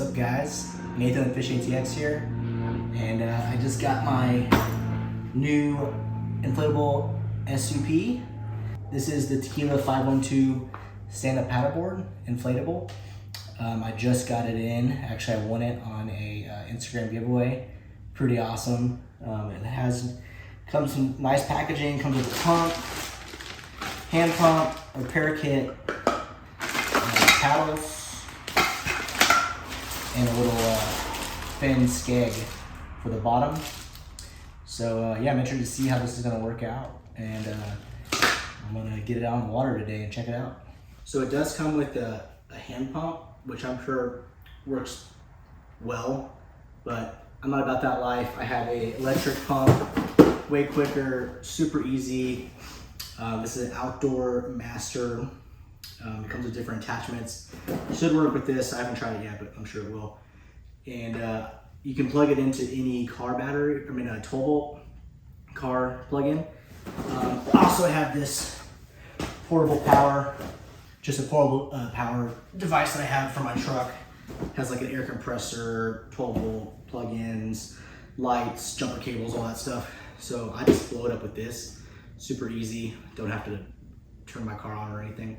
What's up, guys? Nathan with ATX here, and I just got my new inflatable SUP. This is the Tequila 512 stand-up paddleboard, inflatable. I just got it in. Actually, I won it on a Instagram giveaway. Pretty awesome. It comes in nice packaging. Comes with a pump, hand pump, a repair kit, paddles, and a little fin skeg for the bottom. So yeah, I'm interested to see how this is gonna work out, and I'm gonna get it out in the water today and check it out. So it does come with a hand pump, which I'm sure works well, but I'm not about that life. I have a electric pump, way quicker, super easy. This is an outdoor master. It comes with different attachments. Should work with this. I haven't tried it yet, but I'm sure it will. And you can plug it into any car battery, a 12 volt car plug-in. Also, I have this portable power, just a portable power device that I have for my truck. It has like an air compressor, 12 volt plug-ins, lights, jumper cables, all that stuff. So I just blow it up with this. Super easy. Don't have to turn my car on or anything.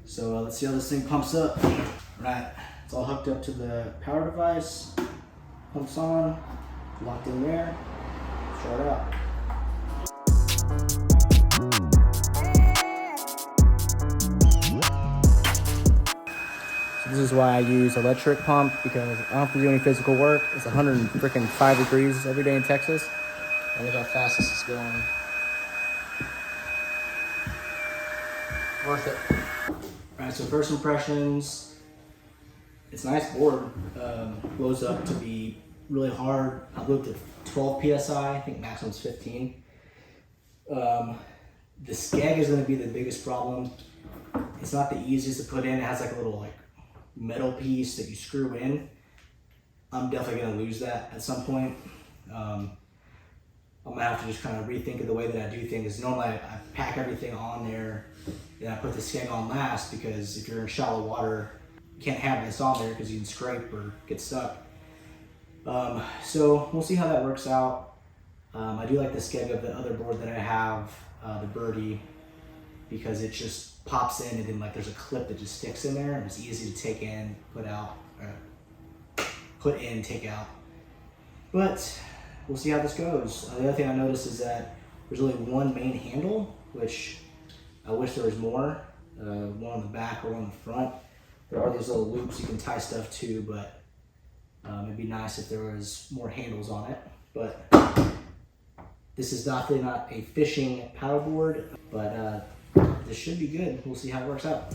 So let's see how this thing pumps up. Right, it's all hooked up to the power device. Pumps on, locked in there. Let's try it out. So this is why I use electric pump, because I don't have to do any physical work. It's 105 degrees every day in Texas. And look how fast this is going. Worth it. Alright, so first impressions, it's a nice board. Blows up to be really hard. I blew up to 12 PSI, I think maximum's 15. The skeg is going to be the biggest problem. It's not the easiest to put in. It has like a little metal piece that you screw in. I'm definitely going to lose that at some point. I'm going to have to just kind of rethink of the way that I do things. Normally I pack everything on there, and I put the skeg on last, because if you're in shallow water, you can't have this on there because you can scrape or get stuck. So we'll see how that works out. I do like the skeg of the other board that I have, the Birdie, because it just pops in, and then there's a clip that just sticks in there, and it's easy to take in, put out, put in, take out. But we'll see how this goes. The other thing I noticed is that there's only one main handle, which I wish there was more. One on the back or one on the front. There are these little loops you can tie stuff to, but it'd be nice if there was more handles on it. But this is definitely not a fishing paddleboard, but this should be good. We'll see how it works out.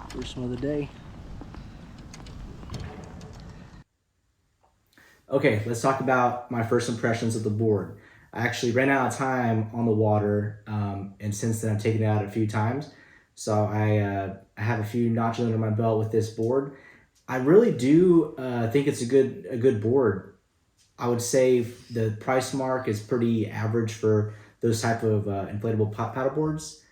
First one of the day. Okay, let's talk about my first impressions of the board. I actually ran out of time on the water, and since then I've taken it out a few times. So I have a few notches under my belt with this board. I really do think it's a good board. I would say the price mark is pretty average for those type of inflatable paddle boards.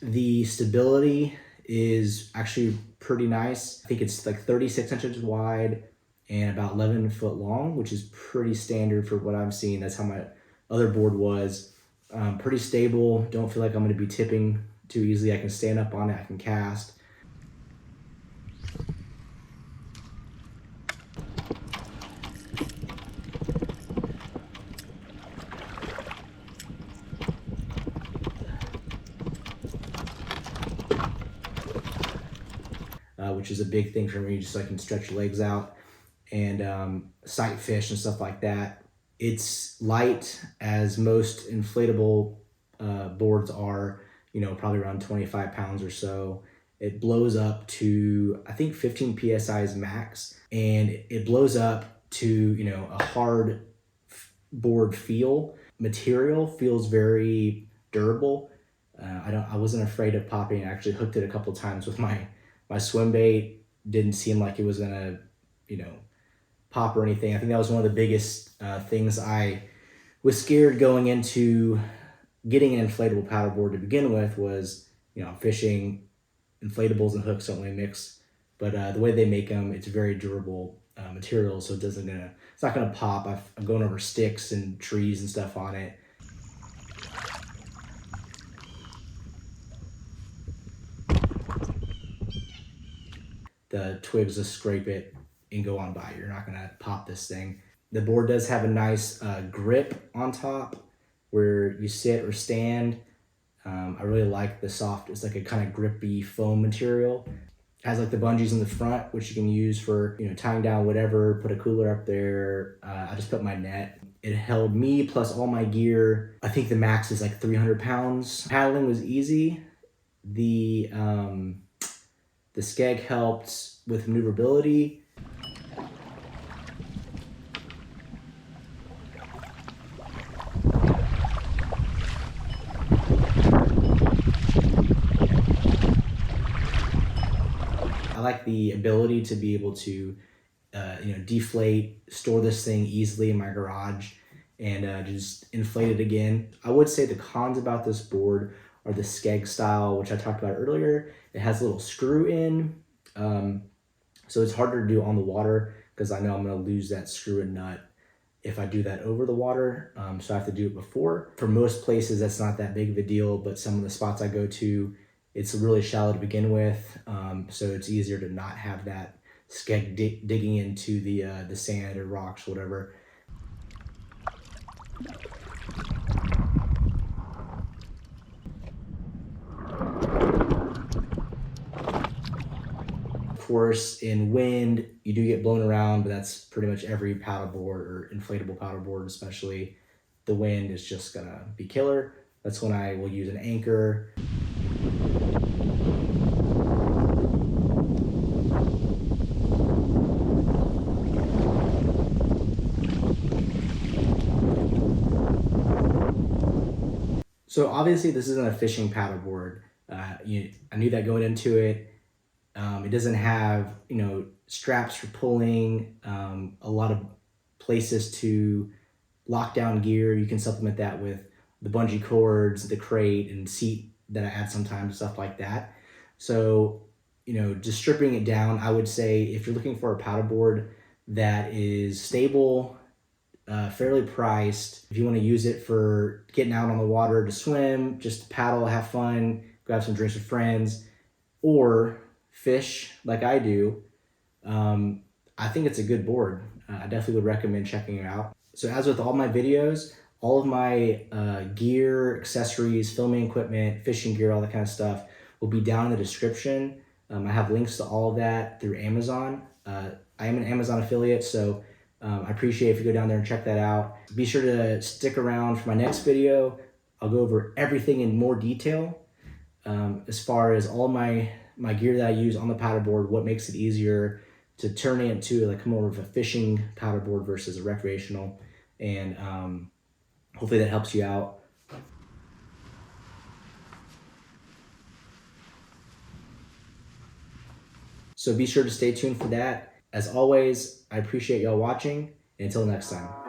The stability is actually pretty nice. I think it's like 36 inches wide and about 11 foot long, which is pretty standard for what I'm seeing. That's how my other board was. Pretty stable. Don't feel like I'm going to be tipping too easily. I can stand up on it. I can cast. Which is a big thing for me, just so I can stretch your legs out and sight fish and stuff like that. It's light, as most inflatable boards are, probably around 25 pounds or so. it blows up to, I think 15 PSI is max, and it blows up to, you know, a hard board feel. Material feels very durable. I wasn't afraid of popping. I actually hooked it a couple times with my swim bait. Didn't seem like it was gonna, you know, pop or anything. I think that was one of the biggest things I was scared going into getting an inflatable paddleboard to begin with was, you know, fishing, inflatables and hooks don't really mix, but the way they make them, it's very durable material, so it's not gonna pop. I'm going over sticks and trees and stuff on it. The twigs just scrape it and go on by. You're not gonna pop this thing. The board does have a nice grip on top where you sit or stand. I really like the soft, it's like a kind of grippy foam material. It has like the bungees in the front, which you can use for, you know, tying down whatever, put a cooler up there. I just put my net. It held me plus all my gear. I think the max is like 300 pounds. Paddling was easy. The skeg helped with maneuverability. I like the ability to be able to, you know, deflate, store this thing easily in my garage, and just inflate it again. I would say the cons about this board are the skeg style, which I talked about earlier. It has a little screw in, so it's harder to do on the water because I know I'm going to lose that screw and nut if I do that over the water, so I have to do it before. For most places, that's not that big of a deal, but some of the spots I go to, it's really shallow to begin with, so it's easier to not have that skeg digging into the sand or rocks, whatever. Of course, in wind, you do get blown around, but that's pretty much every paddleboard or inflatable paddleboard, especially. The wind is just gonna be killer. That's when I will use an anchor. So obviously this isn't a fishing paddleboard. I knew that going into it. It doesn't have, you know, straps for pulling, a lot of places to lock down gear. You can supplement that with the bungee cords, the crate, and seat that I add sometimes, stuff like that. So, you know, just stripping it down, I would say if you're looking for a paddleboard that is stable, fairly priced, if you want to use it for getting out on the water to swim, just to paddle, have fun, go have some drinks with friends, or fish like I do, I think it's a good board. I definitely would recommend checking it out. So as with all my videos, all of my gear, accessories, filming equipment, fishing gear, all that kind of stuff will be down in the description. I have links to all of that through Amazon. I am an Amazon affiliate, so I appreciate if you go down there and check that out. Be sure to stick around for my next video. I'll go over everything in more detail, as far as all my gear that I use on the paddleboard, what makes it easier to turn it into like more of a fishing paddleboard versus a recreational, and hopefully that helps you out. So be sure to stay tuned for that. As always, I appreciate y'all watching, and until next time.